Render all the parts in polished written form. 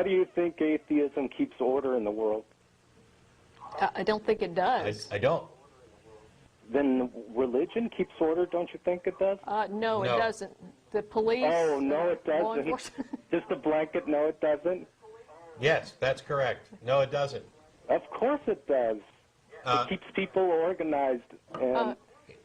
do you think atheism keeps order in the world? I don't think it does. I don't. Then religion keeps order, don't you think it does? No, it doesn't. The police... Oh, no, it law doesn't. enforcement. Just a blanket, no, it doesn't? Yes, that's correct. No, it doesn't. Of course it does. It keeps people organized. And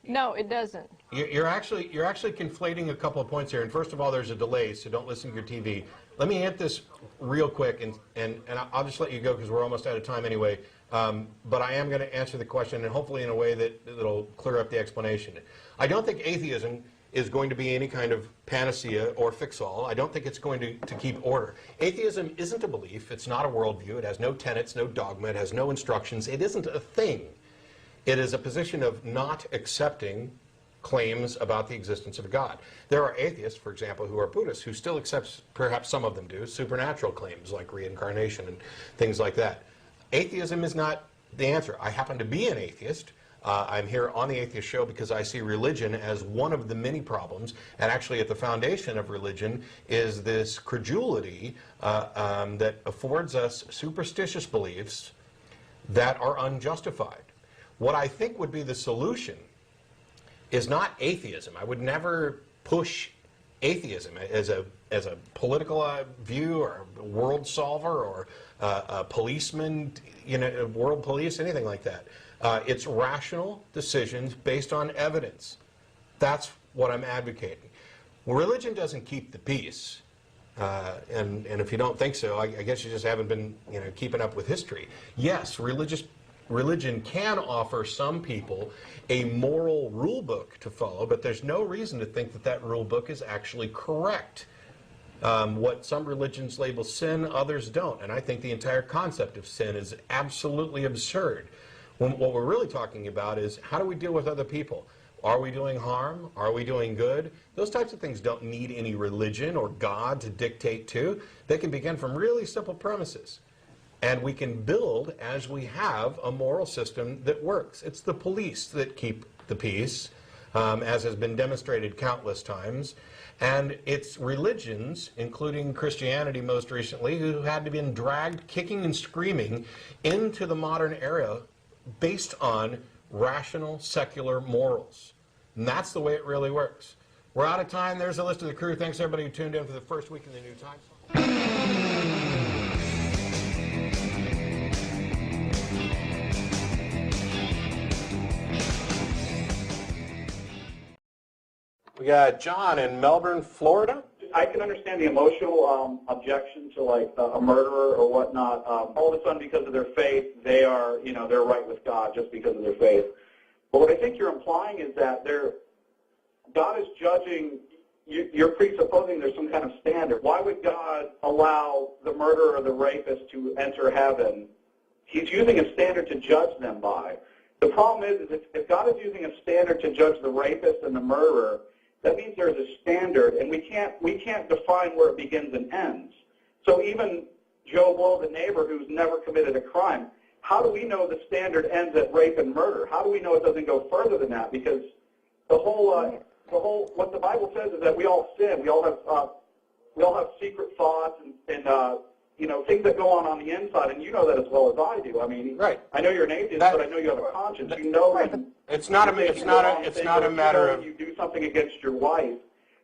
No, it doesn't. You're actually conflating a couple of points here. And first of all, there's a delay, so don't listen to your TV. Let me hit this real quick, and I'll just let you go because we're almost out of time anyway. But I am going to answer the question, and hopefully in a way that'll clear up the explanation. I don't think atheism is going to be any kind of panacea or fix-all. I don't think it's going to keep order. Atheism isn't a belief. It's not a worldview. It has no tenets, no dogma. It has no instructions. It isn't a thing. It is a position of not accepting claims about the existence of God. There are atheists, for example, who are Buddhists, who still accept, perhaps some of them do, supernatural claims like reincarnation and things like that. Atheism is not the answer. I happen to be an atheist. I'm here on the Atheist Show because I see religion as one of the many problems, and actually at the foundation of religion is this credulity that affords us superstitious beliefs that are unjustified. What I think would be the solution is not atheism. I would never push atheism as a political view or a world solver or a policeman, world police, anything like that. It's rational decisions based on evidence. That's what I'm advocating. Religion doesn't keep the peace. And if you don't think so, I guess you just haven't been keeping up with history. Yes, religion can offer some people a moral rule book to follow, but there's no reason to think that that rule book is actually correct. What some religions label sin, others don't. And I think the entire concept of sin is absolutely absurd. What we're really talking about is how do we deal with other people? Are we doing harm? Are we doing good? Those types of things don't need any religion or God to dictate to. They can begin from really simple premises. And we can build, as we have, a moral system that works. It's the police that keep the peace, as has been demonstrated countless times. And it's religions, including Christianity most recently, who had to be dragged kicking and screaming into the modern era based on rational, secular morals. And that's the way it really works. We're out of time. There's a list of the crew. Thanks, everybody who tuned in for the first week in the New Times. We got John in Melbourne, Florida. I can understand the emotional objection to like a murderer or whatnot. All of a sudden, because of their faith, they are, they're right with God just because of their faith. But what I think you're implying is that God is judging. You're presupposing there's some kind of standard. Why would God allow the murderer or the rapist to enter heaven? He's using a standard to judge them by. The problem is if God is using a standard to judge the rapist and the murderer, that means there's a standard, and we can't define where it begins and ends. So even Joe Blow, the neighbor who's never committed a crime, how do we know the standard ends at rape and murder? How do we know it doesn't go further than that? Because the whole what the Bible says is that we all sin. We all have secret thoughts and things that go on the inside, and you know that as well as I do. I mean, right. I know you're an atheist, but I know you have a conscience. You know, right. It's not a matter of you do something against your wife.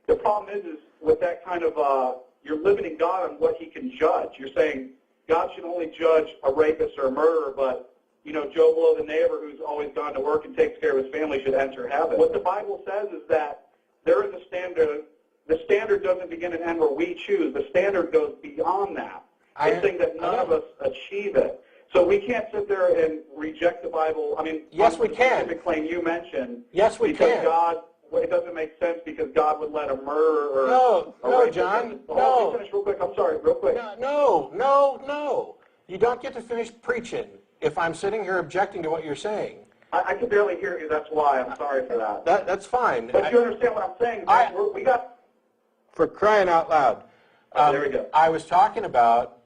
The problem is with that kind of you're limiting God on what He can judge. You're saying God should only judge a rapist or a murderer, but Joe Blow, the neighbor who's always gone to work and takes care of his family, should enter heaven. What the Bible says is that there is a standard. The standard doesn't begin and end where we choose. The standard goes beyond that. It's saying that none of us achieve it. So we can't sit there and reject the Bible. I mean, yes, we can. The claim you mentioned. Yes, we can. God, it doesn't make sense because God would let a murderer or no, John. No. Let me finish real quick. I'm sorry, real quick. No. You don't get to finish preaching if I'm sitting here objecting to what you're saying. I can barely hear you. That's why. I'm sorry for that. That's fine. But you understand what I'm saying? We got. For crying out loud. There we go. I was talking about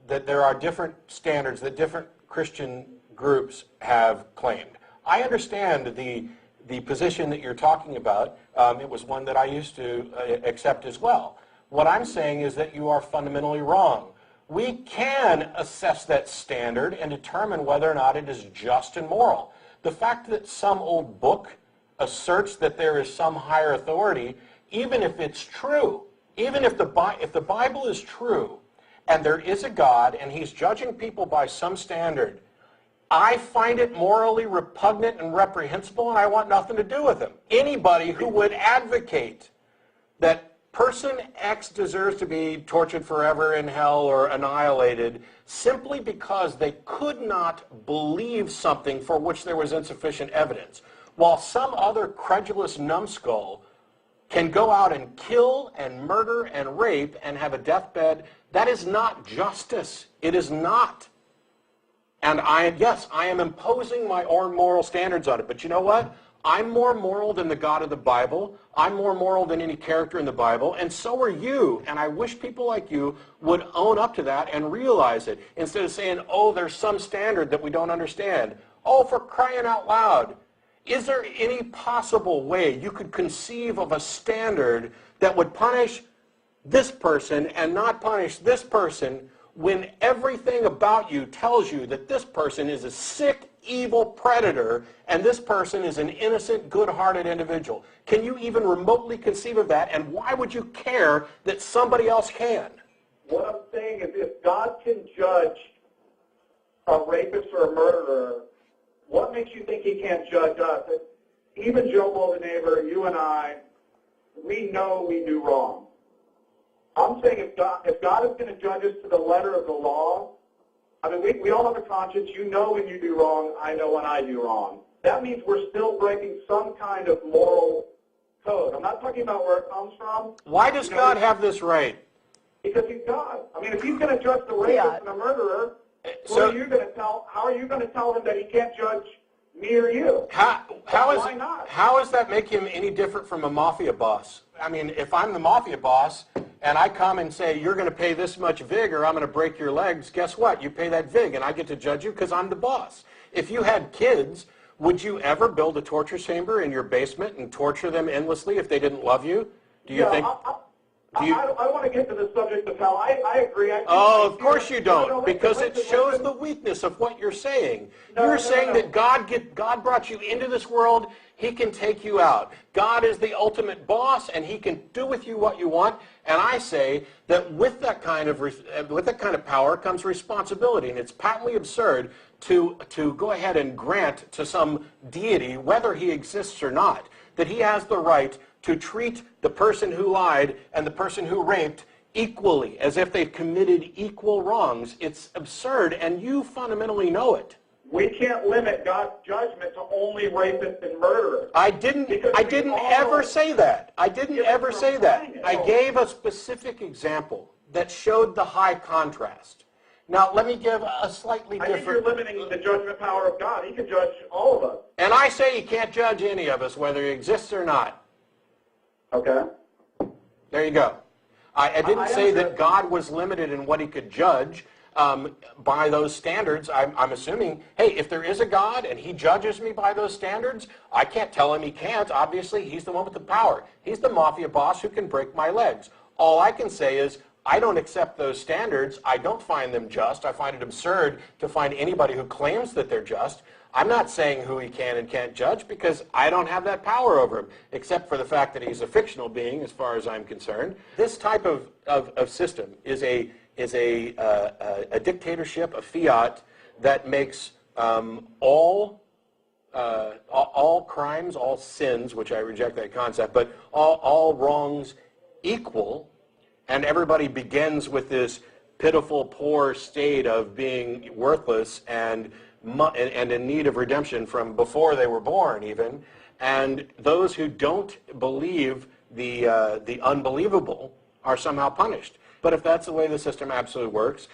that there are different standards that different Christian groups have claimed. I understand the position that you're talking about. It was one that I used to accept as well. What I'm saying is that you are fundamentally wrong. We can assess that standard and determine whether or not it is just and moral. The fact that some old book asserts that there is some higher authority, even if it's true, even if the Bible is true, and there is a God, and he's judging people by some standard, I find it morally repugnant and reprehensible, and I want nothing to do with him. Anybody who would advocate that person X deserves to be tortured forever in hell or annihilated simply because they could not believe something for which there was insufficient evidence, while some other credulous numbskull can go out and kill and murder and rape and have a deathbed, that is not justice. It is not. And yes, I am imposing my own moral standards on it, but you know what? I'm more moral than the God of the Bible. I'm more moral than any character in the Bible, and so are you. And I wish people like you would own up to that and realize it, instead of saying, oh, there's some standard that we don't understand. Oh, for crying out loud. Is there any possible way you could conceive of a standard that would punish this person and not punish this person when everything about you tells you that this person is a sick, evil predator and this person is an innocent, good-hearted individual? Can you even remotely conceive of that, and why would you care that somebody else can? What I'm saying is, if God can judge a rapist or a murderer, what makes you think he can't judge us? Even Joe Blow, the neighbor, you and I, we know we do wrong. I'm saying if God is going to judge us to the letter of the law, I mean, we all have a conscience. You know when you do wrong. I know when I do wrong. That means we're still breaking some kind of moral code. I'm not talking about where it comes from. Why does God have this right? Because he's God. I mean, if he's going to judge the rapist and the murderer, how are you going to tell him that he can't judge me or you? Why not? How does that make him any different from a mafia boss? I mean, if I'm the mafia boss and I come and say, you're going to pay this much vig or I'm going to break your legs, guess what? You pay that vig and I get to judge you because I'm the boss. If you had kids, would you ever build a torture chamber in your basement and torture them endlessly if they didn't love you? Do you think... I want to get to the subject of hell. I agree. Of course you don't, because it shows the weakness of what you're saying. You're saying that God brought you into this world, he can take you out. God is the ultimate boss, and he can do with you what you want. And I say that with that kind of power comes responsibility, and it's patently absurd to go ahead and grant to some deity, whether he exists or not, that he has the right to treat the person who lied and the person who raped equally, as if they've committed equal wrongs. It's absurd, and you fundamentally know it. We can't limit God's judgment to only rapists and murderers. I didn't ever say that. I didn't ever say that. I gave a specific example that showed the high contrast. Now, let me give a slightly different... I think you're limiting the judgment power of God. He can judge all of us. And I say he can't judge any of us, whether he exists or not. Okay. There you go. I didn't say that God was limited in what he could judge by those standards. I'm assuming, hey, if there is a God and he judges me by those standards, I can't tell him he can't. Obviously, he's the one with the power. He's the mafia boss who can break my legs. All I can say is, I don't accept those standards. I don't find them just. I find it absurd to find anybody who claims that they're just. I'm not saying who he can and can't judge because I don't have that power over him, except for the fact that he's a fictional being as far as I'm concerned. This type of system is a dictatorship, a fiat that makes all crimes, all sins, which I reject that concept, but all wrongs equal, and everybody begins with this pitiful, poor state of being worthless and in need of redemption from before they were born even. And those who don't believe the unbelievable are somehow punished. But if that's the way the system actually works,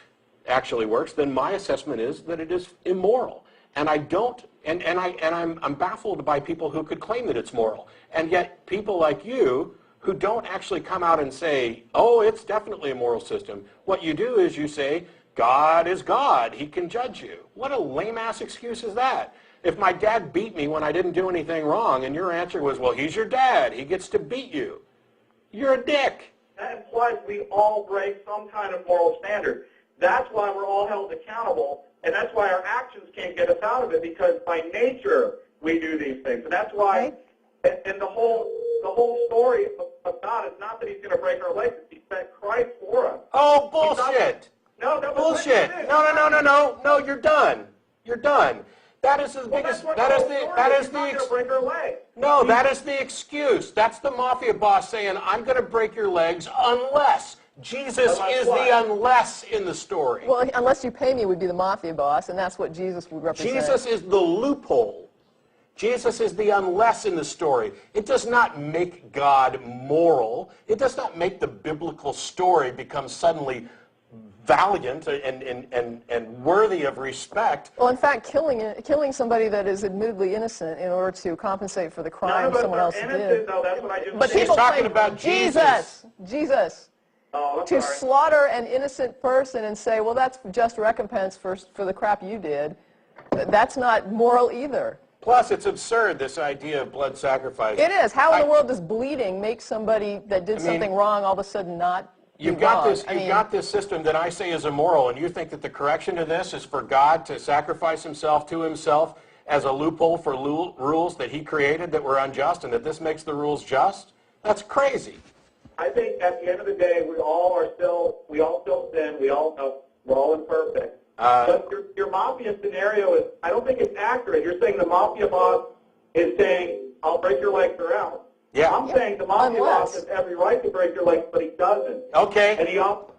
then my assessment is that it is immoral. And I don't, I'm baffled by people who could claim that it's moral. And yet people like you who don't actually come out and say, oh, it's definitely a moral system. What you do is you say, God is God. He can judge you. What a lame-ass excuse is that? If my dad beat me when I didn't do anything wrong, and your answer was, well, he's your dad. He gets to beat you. You're a dick. that implies we all break some kind of moral standard. That's why we're all held accountable, and that's why our actions can't get us out of it, because by nature we do these things. And that's why, and the whole story of God is not that he's going to break our legs, he sent Christ for us. Oh, bullshit. No, bullshit. No, you're done. You're done. That is the biggest, that is the excuse. That's the mafia boss saying, I'm going to break your legs unless. Jesus is the unless in the story. Well, unless you pay me would be the mafia boss, and that's what Jesus would represent. Jesus is the loophole. Jesus is the unless in the story. It does not make God moral. It does not make the biblical story become suddenly valiant and worthy of respect. Well, in fact, killing somebody that is admittedly innocent in order to compensate for the crime someone else did. Though, that's what I just but he's talking about Jesus. Jesus. Oh, to slaughter an innocent person and say, well, that's just recompense for the crap you did, that's not moral either. Plus, it's absurd, this idea of blood sacrifice. It is. How in the world does bleeding make somebody that did something wrong all of a sudden not You've got this system that I say is immoral, and you think that the correction to this is for God to sacrifice himself to himself as a loophole for rules that he created that were unjust, and that this makes the rules just? That's crazy. I think at the end of the day, we all still sin. We're all imperfect. But your mafia scenario is, I don't think it's accurate. You're saying the mafia boss is saying, I'll break your legs or out. Yeah. I'm saying the mafia boss has every right to break your legs, but he doesn't. Okay.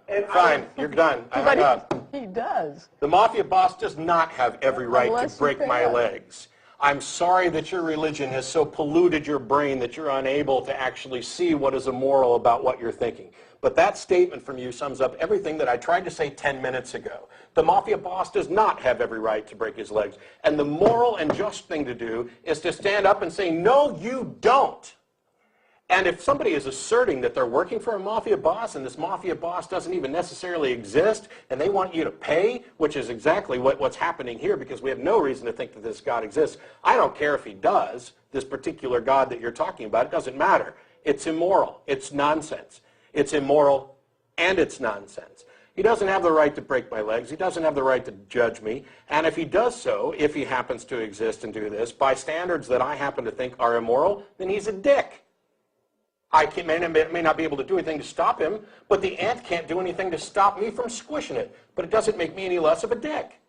And fine, you're done. I hung up. He does. The mafia boss does not have every right to break my legs. I'm sorry that your religion has so polluted your brain that you're unable to actually see what is immoral about what you're thinking. But that statement from you sums up everything that I tried to say 10 minutes ago. The mafia boss does not have every right to break his legs. And the moral and just thing to do is to stand up and say, no, you don't. And if somebody is asserting that they're working for a mafia boss and this mafia boss doesn't even necessarily exist and they want you to pay, which is exactly what's happening here because we have no reason to think that this God exists. I don't care if he does, this particular God that you're talking about. It doesn't matter. It's immoral. It's nonsense. It's immoral and it's nonsense. He doesn't have the right to break my legs. He doesn't have the right to judge me. And if he does so, if he happens to exist and do this, by standards that I happen to think are immoral, then he's a dick. I may not be able to do anything to stop him, but the ant can't do anything to stop me from squishing it. But it doesn't make me any less of a dick.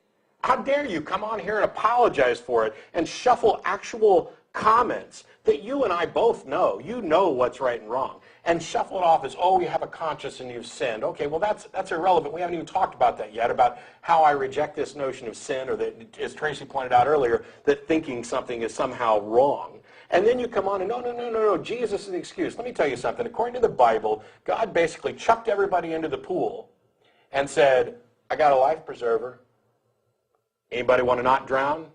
How dare you come on here and apologize for it and shuffle actual comments that you and I both know. You know what's right and wrong. And shuffle it off as, oh, you have a conscience and you've sinned. Okay, well, that's irrelevant. We haven't even talked about that yet, about how I reject this notion of sin, or that, as Tracy pointed out earlier, that thinking something is somehow wrong. And then you come on and, no, Jesus is the excuse. Let me tell you something. According to the Bible, God basically chucked everybody into the pool and said, I got a life preserver. Anybody want to not drown?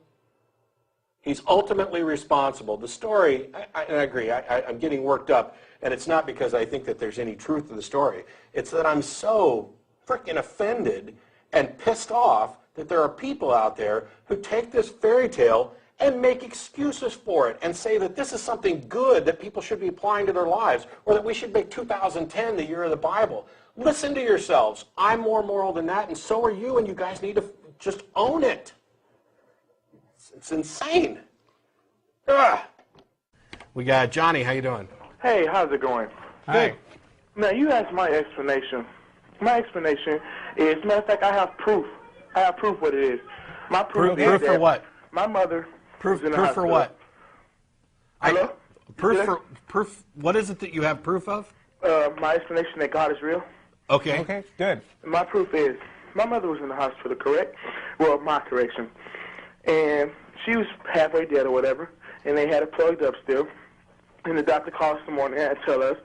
He's ultimately responsible. The story, and I agree, I'm getting worked up, and it's not because I think that there's any truth to the story. It's that I'm so freaking offended and pissed off that there are people out there who take this fairy tale and make excuses for it and say that this is something good that people should be applying to their lives, or that we should make 2010 the year of the Bible. Listen to yourselves. I'm more moral than that, and so are you, and you guys need to just own it. It's insane. Ugh. We got Johnny. How you doing? Hey, how's it going? Hi. Now, you asked my explanation. My explanation is, matter of fact, I have proof. I have proof what it is. My proof is proof that for what? my mother Proof was in the for hospital. what? Hello? Proof. What is it that you have proof of? My explanation that God is real. Okay. Okay, good. My proof is, my mother was in the hospital, correct? Well, my correction. And she was halfway dead or whatever, and they had it plugged up still. And the doctor called us in the morning and tell us,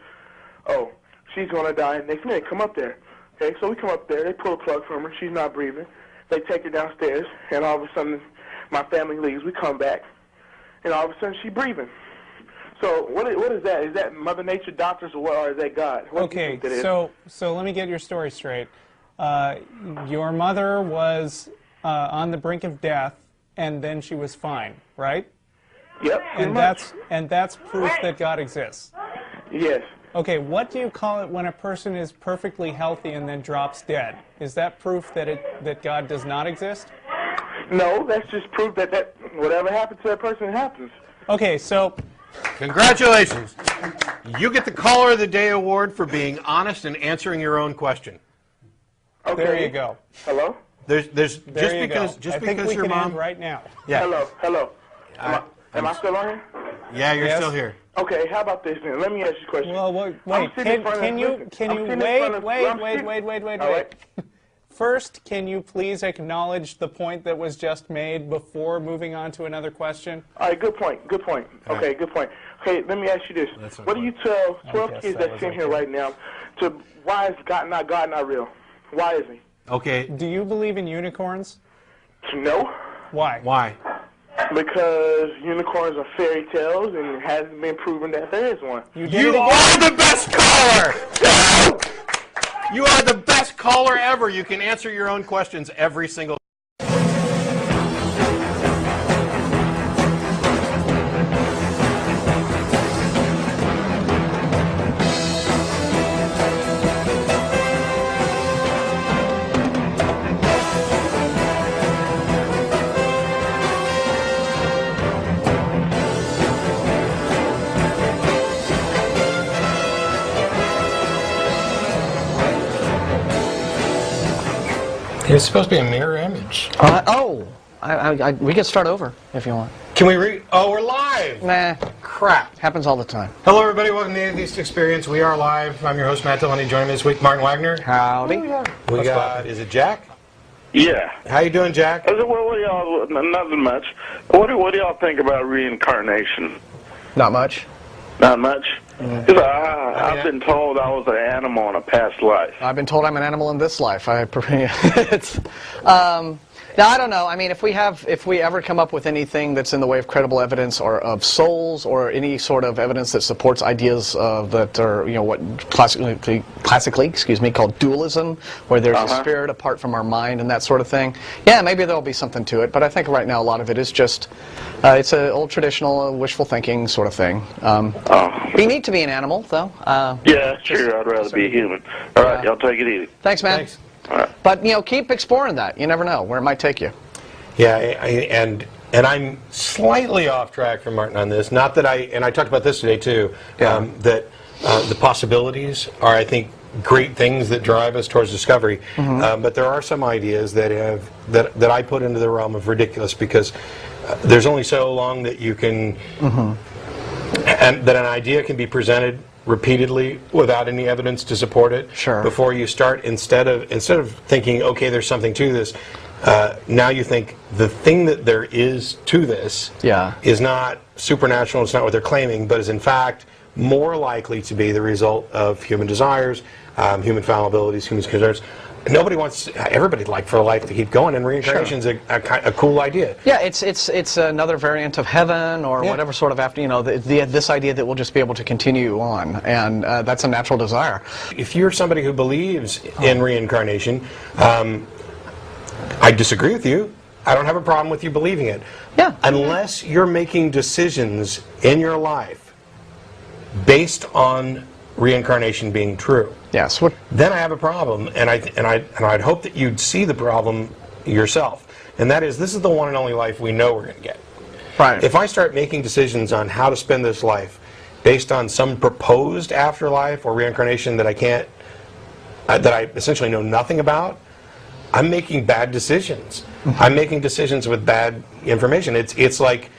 oh, she's going to die next minute. Come up there. Okay, so we come up there. They pull a plug from her. She's not breathing. They take her downstairs, and all of a sudden, my family leaves. We come back, and all of a sudden, she's breathing. So what is that? Is that Mother Nature, doctors, or what? Or is that God? What do you think that is? So let me get your story straight. Your mother was on the brink of death, and then she was fine, right? Yep. And that's proof that God exists. Yes. Okay, what do you call it when a person is perfectly healthy and then drops dead? Is that proof that God does not exist? No, that's just proof that whatever happens to that person happens. Okay, so Congratulations. You get the Caller of the Day award for being honest and answering your own question. Okay. there you go. Hello? There's There just you because go. just I think because we your can mom end right now. Yeah. Hello. Am I still on here? Yeah, you're Yes. still here. Okay, how about this then? Let me ask you a question. Well, wait. I'm sitting in front of- Can you listen, I'm sitting in front of- wait. All right. First, can you please acknowledge the point that was just made before moving on to another question? All right, good point. Okay, good point. Okay, let me ask you this. That's What do you tell 12 guess kids that that was sit here okay. right now to why is God not real? Why isn't he? Okay. Do you believe in unicorns? No, Why? Why? because unicorns are fairy tales and it hasn't been proven that there is one. You did You it again. are the best caller! You are the best caller ever. You can answer your own questions every single It's supposed to be a mirror image. We can start over if you want. Can we Oh, we're live! Nah, Crap. happens all the time. Hello, everybody. Welcome to the Atheist Experience. We are live. I'm your host, Matt Delaney. Joining me this week, Martin Wagner. Howdy. We got, is it Jack? Yeah. How you doing, Jack? I said, well, what do y'all, nothing much. What do y'all think about reincarnation? Not much. Not much? Because I've been told I was an animal in a past life. I've been told I'm an animal in this life. Now I don't know. I mean, if we ever come up with anything that's in the way of credible evidence or of souls or any sort of evidence that supports ideas that are, what classically, called dualism, where there's a spirit apart from our mind and that sort of thing. Yeah, maybe there'll be something to it. But I think right now a lot of it is just it's an old traditional wishful thinking sort of thing. Be neat to be an animal, though. Yeah, sure. I'd rather be a human. All right, y'all take it easy. Thanks, man. Thanks. But keep exploring that. You never know where it might take you. Yeah, and I'm slightly off track from Martin on this. Not that I talked about this today too. Yeah. That the possibilities are, I think, great things that drive us towards discovery. But there are some ideas that I put into the realm of ridiculous because there's only so long that you can, and that an idea can be presented repeatedly without any evidence to support it. Sure. Before you start, instead of thinking, okay, there's something to this, now you think the thing that there is to this is not supernatural. It's not what they're claiming, but is in fact more likely to be the result of human desires, human fallibilities, human concerns. Everybody'd like for life to keep going, and reincarnation's a cool idea. Yeah, it's another variant of heaven or whatever sort of this idea that we'll just be able to continue on, and that's a natural desire. If you're somebody who believes in reincarnation, I disagree with you. I don't have a problem with you believing it. Yeah. Unless you're making decisions in your life based on reincarnation being true. Yes. Then I have a problem, and I'd hope that you'd see the problem yourself. And that is, this is the one and only life we know we're going to get. Right. If I start making decisions on how to spend this life based on some proposed afterlife or reincarnation that I essentially know nothing about, I'm making bad decisions. I'm making decisions with bad information. It's like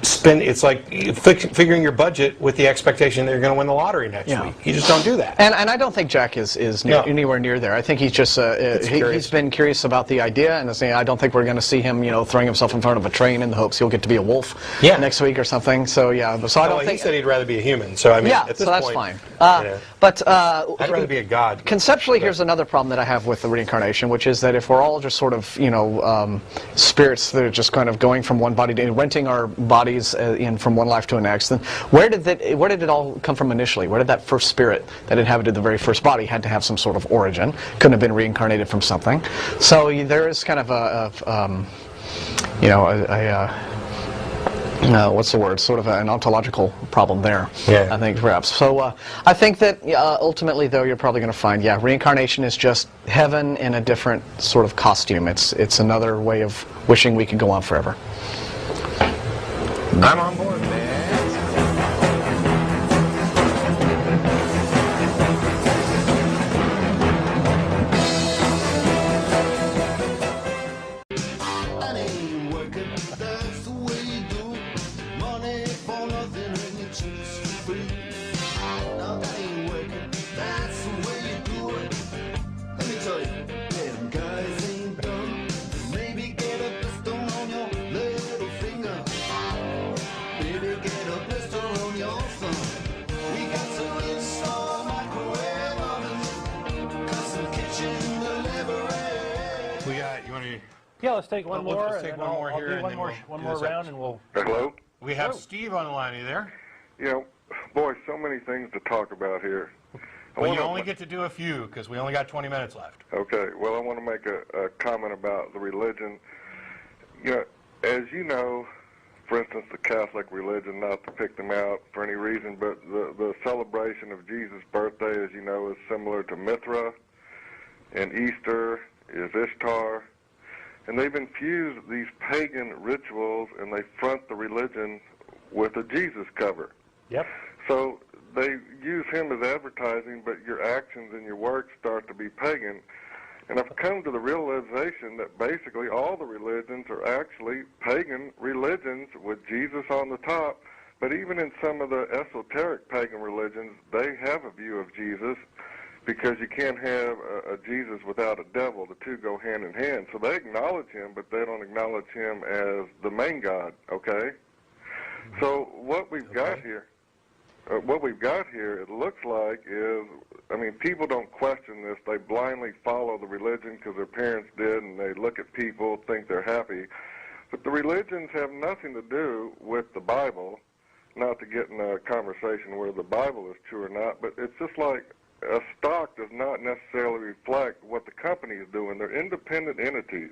figuring your budget with the expectation that you're going to win the lottery next week. You just don't do that. And I don't think Jack is anywhere near there. I think he's just he's been curious about the idea, and I don't think we're going to see him throwing himself in front of a train in the hopes he'll get to be a wolf next week or something. So I don't think he said he'd rather be a human. So I mean, at this so that's point, fine. But I'd rather be a god. Conceptually, here's another problem that I have with the reincarnation, which is that if we're all just sort of spirits that are just kind of going from one body to renting our bodies in from one life to the next, then where did it all come from initially? Where did that first spirit that inhabited the very first body had to have some sort of origin? Couldn't have been reincarnated from something. So there is kind of what's the word? Sort of an ontological problem there. Yeah. I think perhaps. So I think that ultimately, though, you're probably going to find, reincarnation is just heaven in a different sort of costume. It's another way of wishing we could go on forever. I'm on board, man. Yeah, let's take one more. Let's take one more here, and then one more round, and we'll. Hello? We have Steve on the line. Are you there? You know, boy, so many things to talk about here. Well, you only get to do a few because we only got 20 minutes left. Okay, well, I want to make a comment about the religion. You know, as you know, for instance, the Catholic religion, not to pick them out for any reason, but the celebration of Jesus' birthday, as you know, is similar to Mithra, and Easter is Ishtar. And they've infused these pagan rituals, and they front the religion with a Jesus cover. Yep. So they use him as advertising, but your actions and your works start to be pagan. And I've come to the realization that basically all the religions are actually pagan religions with Jesus on the top. But even in some of the esoteric pagan religions, they have a view of Jesus, because you can't have a Jesus without a devil. The two go hand in hand. So they acknowledge him, but they don't acknowledge him as the main God, okay? So what we've got here, it looks like is, I mean, people don't question this. They blindly follow the religion because their parents did, and they look at people, think they're happy. But the religions have nothing to do with the Bible, not to get in a conversation where the Bible is true or not, but it's just like a stock does not necessarily reflect what the company is doing. They're independent entities.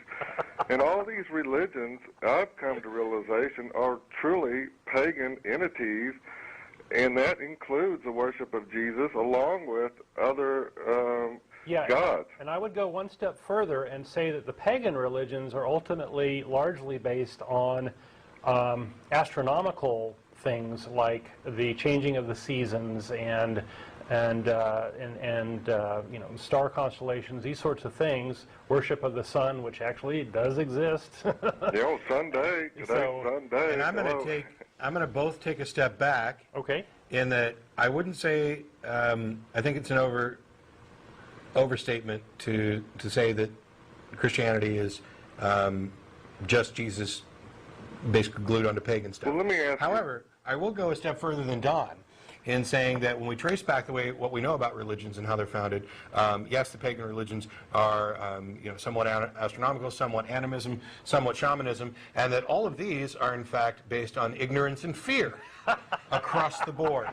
And all these religions, I've come to realization, are truly pagan entities, and that includes the worship of Jesus along with other gods. And I would go one step further and say that the pagan religions are ultimately largely based on astronomical things like the changing of the seasons and you know, star constellations, these sorts of things, worship of the sun, which actually does exist. The old Sunday, Sunday. And I'm going to both take a step back. Okay. In that I wouldn't say, I think it's an overstatement to say that Christianity is just Jesus basically glued onto pagan stuff. Well, let me ask However, I will go a step further than Don in saying that when we trace back what we know about religions and how they're founded, yes, the pagan religions are somewhat astronomical, somewhat animism, somewhat shamanism, and that all of these are in fact based on ignorance and fear across the board.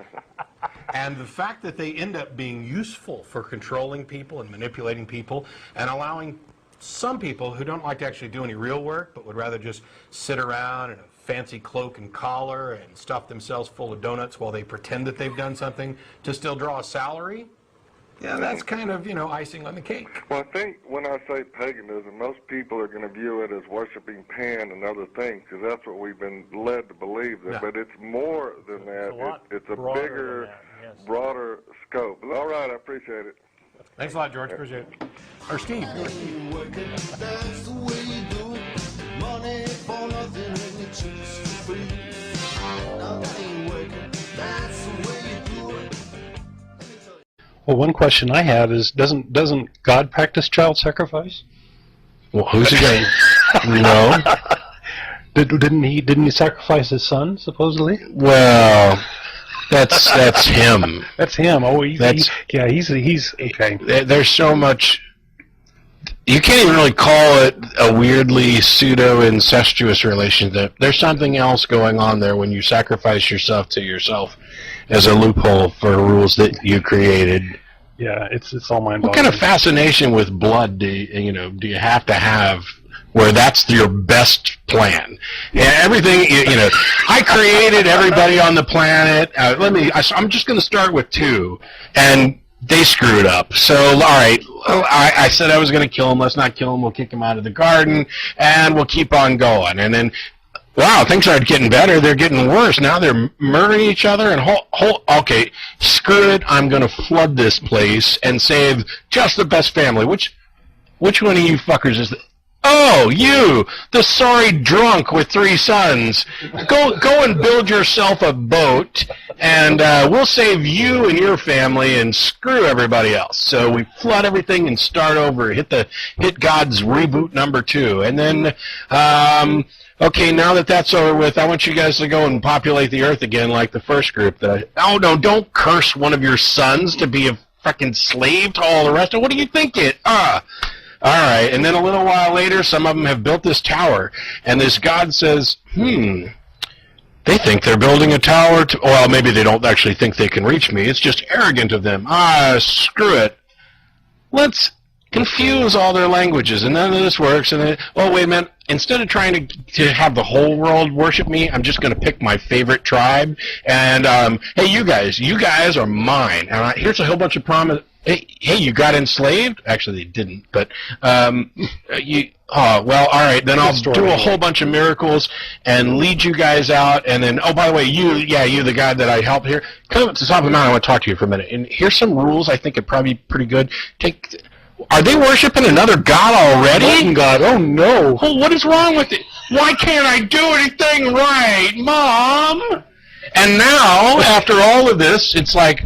And the fact that they end up being useful for controlling people and manipulating people and allowing some people who don't like to actually do any real work but would rather just sit around in a fancy cloak and collar and stuff themselves full of donuts while they pretend that they've done something to still draw a salary, yeah, that's kind of, icing on the cake. Well, I think when I say paganism, most people are going to view it as worshiping Pan and other things, because that's what we've been led to believe. That, But it's more than that. It's a bigger, broader scope. All right, I appreciate it. Thanks a lot, George. Appreciate it. Or Steve. Money for nothing and your cheeks free. Now that ain't working. That's the way you do it. Well, one question I have is, doesn't God practice child sacrifice? Well, who's he going? No. Didn't he sacrifice his son supposedly? Well, that's him. That's him. Oh, he's okay. There's so much. You can't even really call it a weirdly pseudo-incestuous relationship. There's something else going on there when you sacrifice yourself to yourself as a loophole for rules that you created. Yeah, it's all mind-boggling. What kind of fascination with blood do you have to have where that's your best plan. And everything, I created everybody on the planet. I'm just going to start with 2, and they screwed up. So, all right, I said I was going to kill him. Let's not kill him. We'll kick him out of the garden, and we'll keep on going. And then, wow, things aren't getting better. They're getting worse. Now they're murdering each other. And okay, screw it. I'm going to flood this place and save just the best family. Which one of you fuckers is Oh, you, the sorry drunk with 3 sons. Go and build yourself a boat, and we'll save you and your family and screw everybody else. So we flood everything and start over, hit God's reboot number 2. And then, okay, now that that's over with, I want you guys to go and populate the earth again like the first group. Oh, no, don't curse one of your sons to be a fucking slave to all the rest of it. What do you think all right, and then a little while later, some of them have built this tower, and this God says, they think they're building a tower well, maybe they don't actually think they can reach me. It's just arrogant of them. Screw it. Let's confuse all their languages, and none of this works. And then, oh, wait a minute. Instead of trying to have the whole world worship me, I'm just going to pick my favorite tribe. And, hey, you guys are mine. And here's a whole bunch of promises. Hey, you got enslaved? Actually, they didn't, but, well, all right, then I'll do a whole bunch of miracles and lead you guys out, and then, oh, by the way, you, the guy that I helped here, come up to the top of the mountain, I want to talk to you for a minute, and here's some rules I think are probably pretty good. Are they worshiping another god already? One god, oh no. Oh, what is wrong with it? Why can't I do anything right, Mom? And now, after all of this, it's like,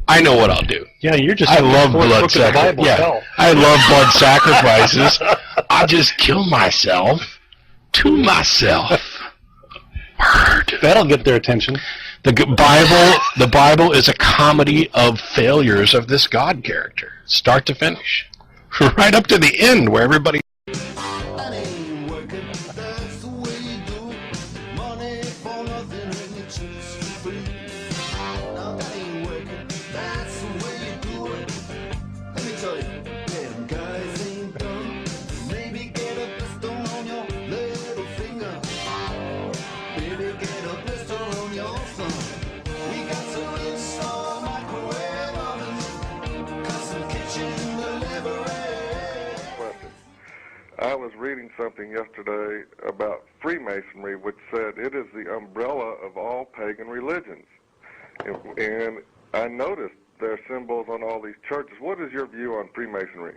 I know what I'll do. Yeah, you're just. I love blood sacrifices. Yeah, I love blood sacrifices. I just kill myself to myself. Word. That'll get their attention. The Bible is a comedy of failures of this God character, start to finish, right up to the end, where everybody. I was reading something yesterday about Freemasonry, which said it is the umbrella of all pagan religions. And I noticed there are symbols on all these churches. What is your view on Freemasonry?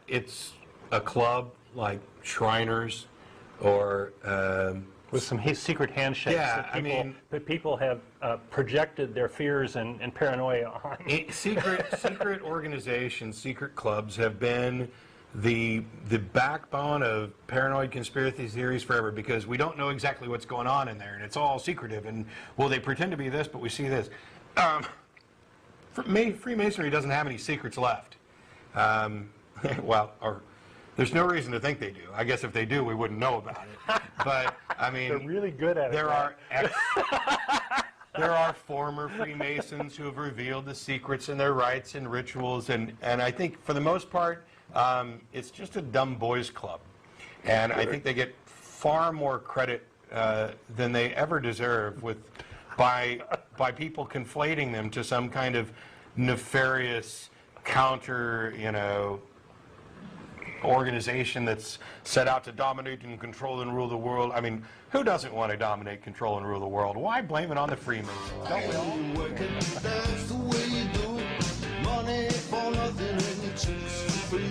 It's a club like Shriners or... with some secret handshakes that people have projected their fears and paranoia on. Secret organizations, secret clubs have been the backbone of paranoid conspiracy theories forever, because we don't know exactly what's going on in there, and it's all secretive, and, well, they pretend to be this, but we see this. Freemasonry doesn't have any secrets left. There's no reason to think they do. I guess if they do, we wouldn't know about it. But, I mean... They're really good at it. There are former Freemasons who have revealed the secrets and their rites and rituals, and I think, for the most part, it's just a dumb boys club. And I think they get far more credit than they ever deserve by people conflating them to some kind of nefarious counter, organization that's set out to dominate and control and rule the world. I mean, who doesn't want to dominate, control, and rule the world? Why blame it on the Freemasons? Don't we all? That's the way you do. Money for nothing and your chicks for free.